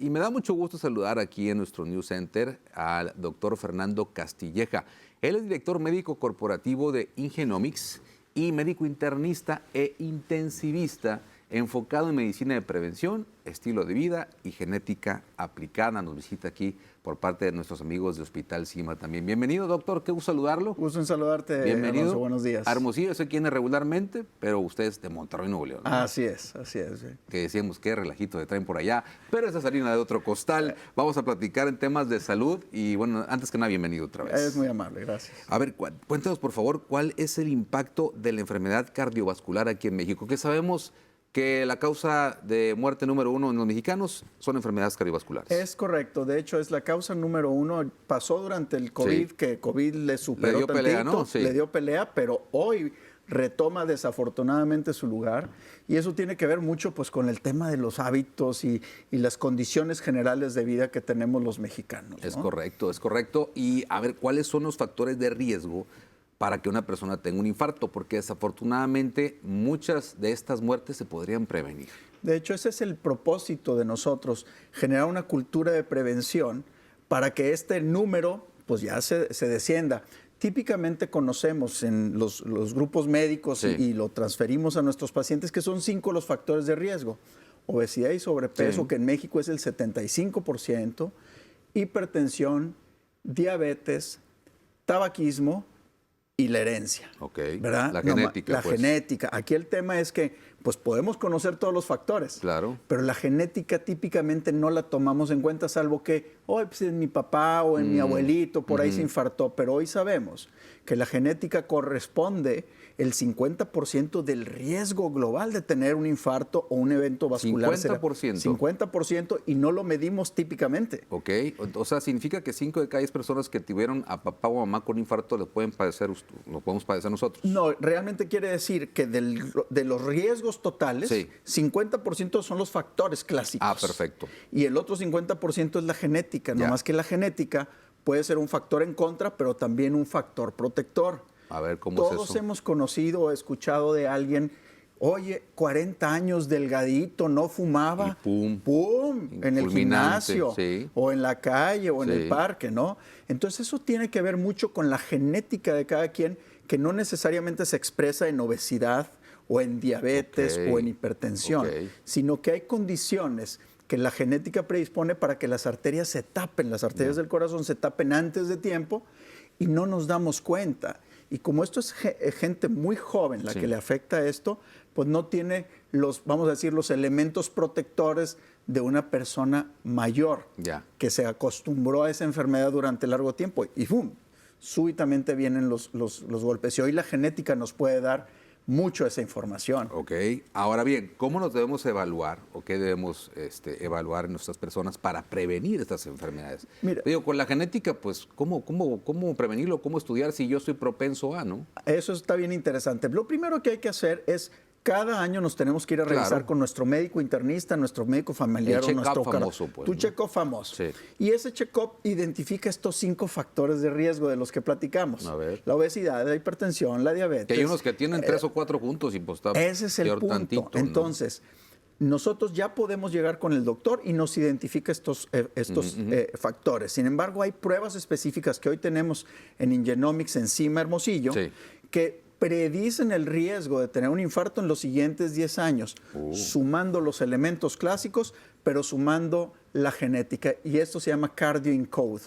Y me da mucho gusto saludar aquí en nuestro News Center al doctor Fernando Castilleja. Él es director médico corporativo de Ingenomics y médico internista e intensivista enfocado en medicina de prevención, estilo de vida y genética aplicada. Nos visita aquí por parte de nuestros amigos de Hospital Cima también. Bienvenido, doctor. Qué gusto saludarlo. Gusto en saludarte, Bienvenido. Alonso. Buenos días. Hermosillo, sé quién es regularmente, pero usted es de Monterrey, Nuevo León, ¿no? Así es, así es. Sí. Que decíamos qué relajito de traen por allá, pero esa es harina de otro costal. Vamos a platicar en temas de salud y bueno, antes que nada, bienvenido otra vez. Es muy amable, gracias. A ver, cuéntanos por favor, ¿cuál es el impacto de la enfermedad cardiovascular aquí en México? Que sabemos que la causa de muerte número 1 en los mexicanos son enfermedades cardiovasculares. Es correcto, de hecho es la causa número 1. Pasó durante el COVID, Sí. que COVID le superó Le dio tantito, pelea, ¿no? Sí. le dio pelea, pero hoy retoma desafortunadamente su lugar y eso tiene que ver mucho pues con el tema de los hábitos y las condiciones generales de vida que tenemos los mexicanos, ¿no? Es correcto, es correcto. Y a ver, ¿cuáles son los factores de riesgo para que una persona tenga un infarto? Porque desafortunadamente muchas de estas muertes se podrían prevenir. De hecho, ese es el propósito de nosotros, generar una cultura de prevención para que este número pues ya se descienda. Típicamente conocemos en los grupos médicos Sí. y lo transferimos a nuestros pacientes que son 5 los factores de riesgo. Obesidad y sobrepeso, Sí. que en México es el 75%, hipertensión, diabetes, tabaquismo y la herencia. Ok. ¿Verdad? La genética, La pues. genética. Aquí el tema es que pues podemos conocer todos los factores. Claro. Pero la genética típicamente no la tomamos en cuenta, salvo que hoy pues, en mi papá o en mi abuelito por ahí se infartó. Pero hoy sabemos que la genética corresponde el 50% del riesgo global de tener un infarto o un evento vascular. 50%. 50% y no lo medimos típicamente. Ok, o sea, significa que 5 de cada 10 personas que tuvieron a papá o mamá con infarto lo podemos padecer nosotros. No, realmente quiere decir que de los riesgos totales, Sí. 50% son los factores clásicos. Ah, perfecto. Y el otro 50% es la genética, Ya. no más que la genética puede ser un factor en contra, pero también un factor protector. A ver, ¿cómo Todos es eso? hemos conocido o escuchado de alguien, oye, 40 años delgadito, no fumaba. Y pum. ¡Pum! En el Fulminante, gimnasio, sí. o en la calle, o en Sí. el parque, ¿no? Entonces eso tiene que ver mucho con la genética de cada quien, que no necesariamente se expresa en obesidad o en diabetes Ok, o en hipertensión, ok. sino que hay condiciones que la genética predispone para que las arterias se tapen, las arterias del corazón se tapen antes de tiempo y no nos damos cuenta. Y como esto es gente muy joven la Sí. que le afecta esto, pues no tiene los, vamos a decir, los elementos protectores de una persona mayor Ya. que se acostumbró a esa enfermedad durante largo tiempo y ¡pum! Súbitamente vienen los golpes. Y hoy la genética nos puede dar mucho esa información. Ok, ahora bien, ¿cómo nos debemos evaluar o qué debemos evaluar en nuestras personas para prevenir estas enfermedades? Mira. Digo, con la genética, pues, ¿cómo prevenirlo? ¿Cómo estudiar si yo estoy propenso a, no? Eso está bien interesante. Lo primero que hay que hacer es, cada año nos tenemos que ir a revisar Claro. con nuestro médico internista, nuestro médico familiar El o check-up nuestro famoso, pues, tu ¿no? check-up famoso. Sí. Y ese check-up identifica estos 5 factores de riesgo de los que platicamos. A ver. La obesidad, la hipertensión, la diabetes. Que hay unos que tienen 3 o 4 juntos y pues está Ese es el peor punto. tantito, ¿no? Entonces, nosotros ya podemos llegar con el doctor y nos identifica estos factores. Sin embargo, hay pruebas específicas que hoy tenemos en Ingenomics, en Cima Hermosillo, Sí. que predicen el riesgo de tener un infarto en los siguientes 10 años, sumando los elementos clásicos, pero sumando la genética. Y esto se llama Cardio Encode.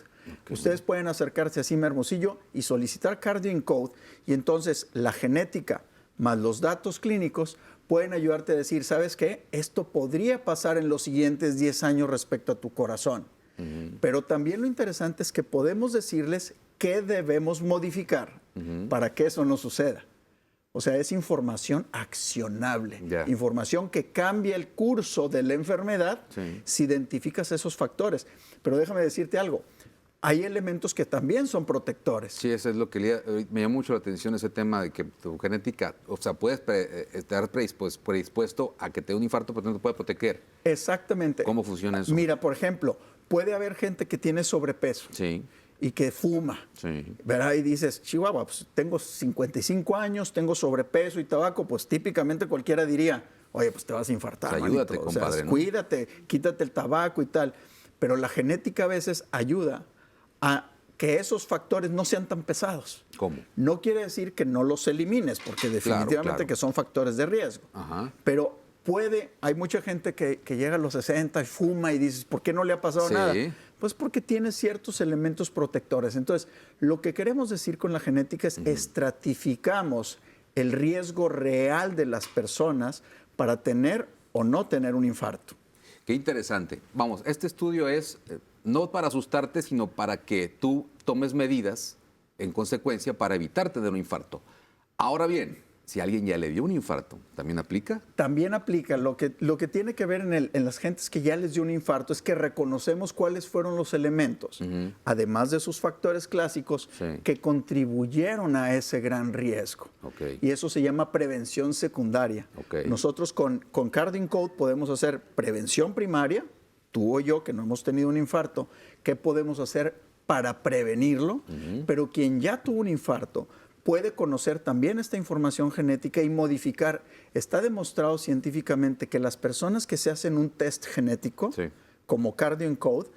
Ustedes pueden acercarse a Cima Hermosillo y solicitar Cardio Encode, y entonces la genética más los datos clínicos pueden ayudarte a decir, ¿sabes qué? Esto podría pasar en los siguientes 10 años respecto a tu corazón. Pero también lo interesante es que podemos decirles qué debemos modificar para que eso no suceda. O sea, es información accionable, Ya. información que cambia el curso de la enfermedad Sí. si identificas esos factores. Pero déjame decirte algo, hay elementos que también son protectores. Sí, eso es lo que me llama mucho la atención, ese tema de que tu genética, o sea, puedes estar predispuesto a que te dé un infarto, pero no te puede proteger. Exactamente. ¿Cómo funciona eso? Mira, por ejemplo, puede haber gente que tiene sobrepeso Sí, y que fuma, sí. ¿verdad? Y dices, Chihuahua, pues tengo 55 años, tengo sobrepeso y tabaco, pues típicamente cualquiera diría, oye, pues te vas a infartar, Pues ayúdate, manito. O sea, compadre, ¿no? cuídate, quítate el tabaco y tal. Pero la genética a veces ayuda a que esos factores no sean tan pesados. ¿Cómo? No quiere decir que no los elimines, porque definitivamente claro. que son factores de riesgo. Ajá. Pero hay mucha gente que llega a los 60 y fuma y dices, ¿por qué no le ha pasado Sí. nada? Pues porque tiene ciertos elementos protectores. Entonces, lo que queremos decir con la genética es estratificamos el riesgo real de las personas para tener o no tener un infarto. Qué interesante. Vamos, este estudio es no para asustarte, sino para que tú tomes medidas en consecuencia para evitar tener un infarto. Ahora bien, si alguien ya le dio un infarto, ¿también aplica? También aplica. Lo que tiene que ver en las gentes que ya les dio un infarto es que reconocemos cuáles fueron los elementos, además de sus factores clásicos, Sí. que contribuyeron a ese gran riesgo. Ok. Y eso se llama prevención secundaria. Ok. Nosotros con Cardio Code podemos hacer prevención primaria, tú o yo que no hemos tenido un infarto, ¿qué podemos hacer para prevenirlo? Pero quien ya tuvo un infarto puede conocer también esta información genética y modificar. Está demostrado científicamente que las personas que se hacen un test genético, Sí. como Cardio Code,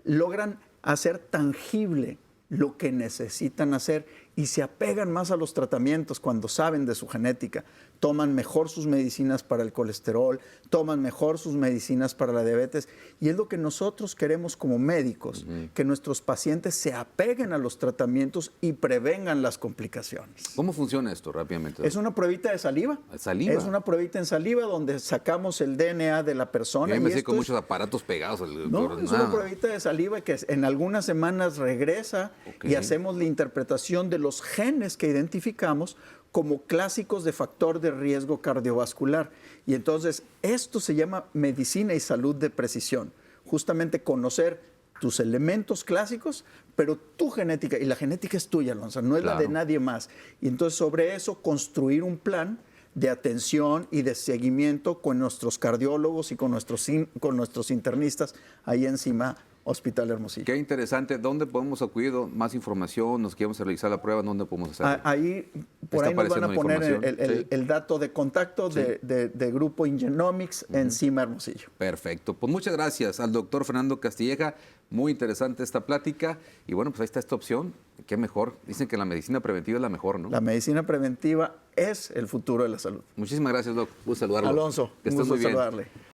logran hacer tangible lo que necesitan hacer y se apegan más a los tratamientos cuando saben de su genética. Toman mejor sus medicinas para el colesterol, toman mejor sus medicinas para la diabetes. Y es lo que nosotros queremos como médicos, que nuestros pacientes se apeguen a los tratamientos y prevengan las complicaciones. ¿Cómo funciona esto rápidamente? Es una pruebita de saliva. ¿Saliva? Es una pruebita en saliva donde sacamos el DNA de la persona. Yo me y sé esto con es- muchos aparatos pegados. no, es una pruebita de saliva que en algunas semanas regresa Ok. y hacemos la interpretación de los genes que identificamos como clásicos de factor de riesgo cardiovascular. Y entonces esto se llama medicina y salud de precisión. Justamente conocer tus elementos clásicos, pero tu genética, y la genética es tuya, Alonso, no es la de Claro. nadie más. Y entonces sobre eso construir un plan de atención y de seguimiento con nuestros cardiólogos y con nuestros internistas ahí encima, Hospital Hermosillo. Qué interesante. ¿Dónde podemos acudir? ¿Más información? ¿Nos queremos realizar la prueba? ¿Dónde podemos hacerlo? Ahí, por Está ahí nos van a apareciendo poner información. Sí. el dato de contacto de Grupo Ingenomics encima Hermosillo. Perfecto. Pues muchas gracias al doctor Fernando Castilleja. Muy interesante esta plática. Y bueno, pues ahí está esta opción. Qué mejor. Dicen que la medicina preventiva es la mejor, ¿no? La medicina preventiva es el futuro de la salud. Muchísimas gracias, doc. Gusto saludarlo. Alonso, Que un estés gusto muy bien. saludarle.